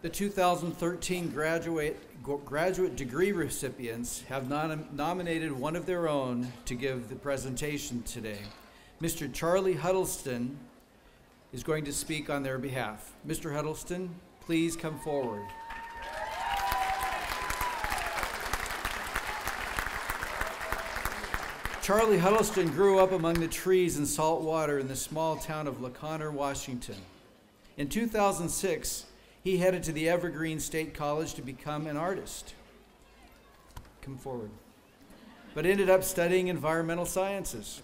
The 2013 graduate degree recipients have nominated one of their own to give the presentation today. Mr. Charlie Huddleston is going to speak on their behalf. Mr. Huddleston, please come forward. Charlie Huddleston grew up among the trees and salt water in the small town of LaConner, Washington. In 2006, he headed to the Evergreen State College to become an artist. Come forward. But ended up studying environmental sciences.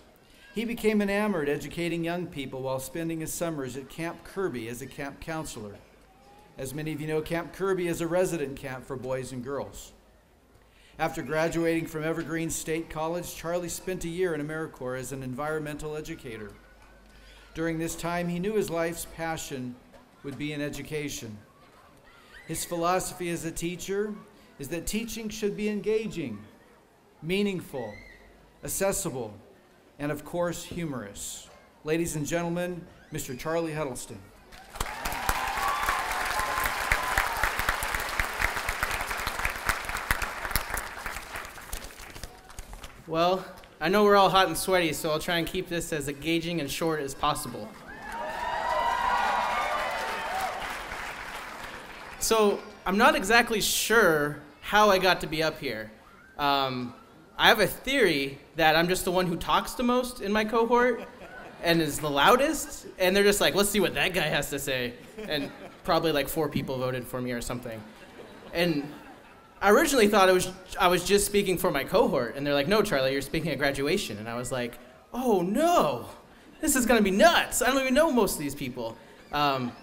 He became enamored educating young people while spending his summers at Camp Kirby as a camp counselor. As many of you know, Camp Kirby is a resident camp for boys and girls. After graduating from Evergreen State College, Charlie spent a year in AmeriCorps as an environmental educator. During this time, he knew his life's passion would be in education. His philosophy as a teacher is that teaching should be engaging, meaningful, accessible, and of course, humorous. Ladies and gentlemen, Mr. Charlie Huddleston. Well, I know we're all hot and sweaty, so I'll try and keep this as engaging and short as possible. So, I'm not exactly sure how I got to be up here. I have a theory that I'm just the one who talks the most in my cohort and is the loudest, and they're just like, let's see what that guy has to say. And probably like 4 people voted for me or something. And I originally thought I was just speaking for my cohort, and they're like, no, Charlie, you're speaking at graduation. And I was like, oh no, this is gonna be nuts. I don't even know most of these people.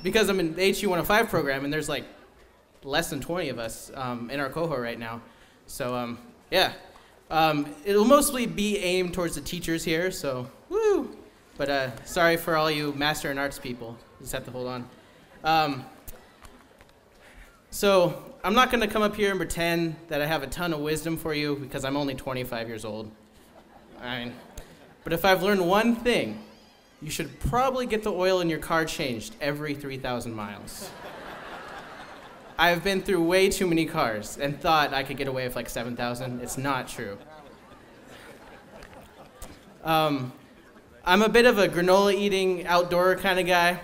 Because I'm in the HU 105 program, and there's like less than 20 of us in our cohort right now. So yeah, it'll mostly be aimed towards the teachers here, so woo. But sorry for all you Master in Arts people, just have to hold on. So I'm not gonna come up here and pretend that I have a ton of wisdom for you because I'm only 25 years old. But if I've learned one thing, you should probably get the oil in your car changed every 3,000 miles. I've been through way too many cars and thought I could get away with like 7,000. It's not true. I'm a bit of a granola eating outdoor kind of guy,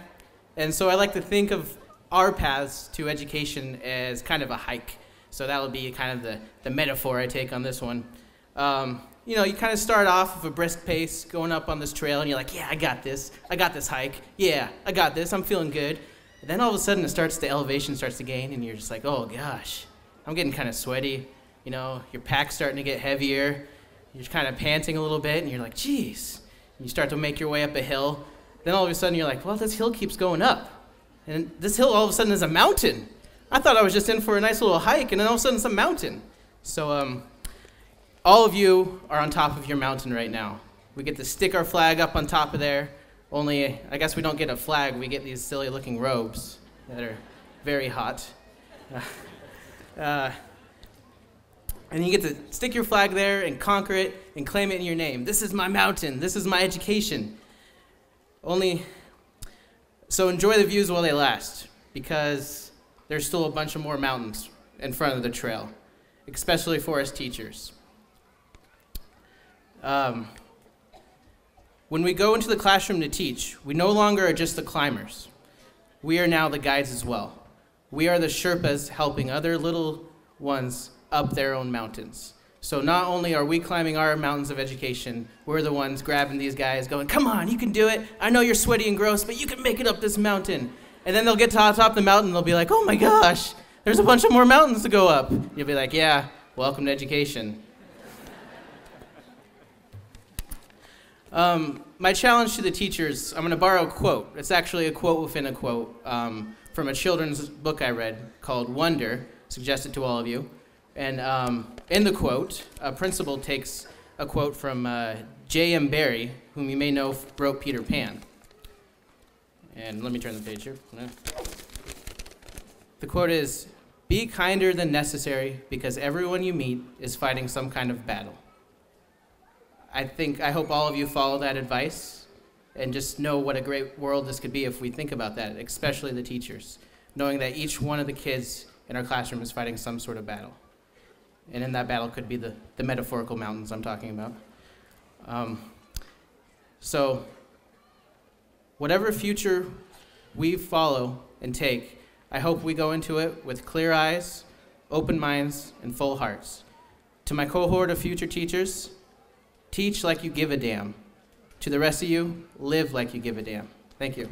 and so I like to think of our paths to education as kind of a hike. So that would be kind of the metaphor I take on this one. You know, you kind of start off with a brisk pace going up on this trail, and you're like, yeah, I got this hike. Yeah, I got this, I'm feeling good. And then all of a sudden the elevation starts to gain, and you're just like, oh gosh, I'm getting kind of sweaty. You know, your pack's starting to get heavier. You're kind of panting a little bit, and you're like, geez. And you start to make your way up a hill. Then all of a sudden you're like, well, this hill keeps going up. And this hill all of a sudden is a mountain. I thought I was just in for a nice little hike, and then all of a sudden it's a mountain. So all of you are on top of your mountain right now. We get to stick our flag up on top of there, only I guess we don't get a flag, we get these silly looking robes that are very hot. And you get to stick your flag there and conquer it and claim it in your name. This is my mountain, this is my education. So enjoy the views while they last, because there's still a bunch of more mountains in front of the trail, especially for us teachers. When we go into the classroom to teach, we no longer are just the climbers. We are now the guides as well. We are the Sherpas helping other little ones up their own mountains. So not only are we climbing our mountains of education, we're the ones grabbing these guys going, come on, you can do it. I know you're sweaty and gross, but you can make it up this mountain. And then they'll get to the top of the mountain and they'll be like, oh my gosh, there's a bunch of more mountains to go up. You'll be like, yeah, welcome to education. My challenge to the teachers, I'm going to borrow a quote. It's actually a quote within a quote from a children's book I read called Wonder, suggested to all of you. And in the quote, a principal takes a quote from J.M. Barrie, whom you may know wrote Peter Pan. And let me turn the page here. The quote is, "Be kinder than necessary because everyone you meet is fighting some kind of battle." I hope all of you follow that advice and just know what a great world this could be if we think about that, especially the teachers. knowing that each one of the kids in our classroom is fighting some sort of battle. And in that battle could be the metaphorical mountains I'm talking about. So whatever future we follow and take, I hope we go into it with clear eyes, open minds, and full hearts. To my cohort of future teachers, teach like you give a damn. To the rest of you, live like you give a damn. Thank you.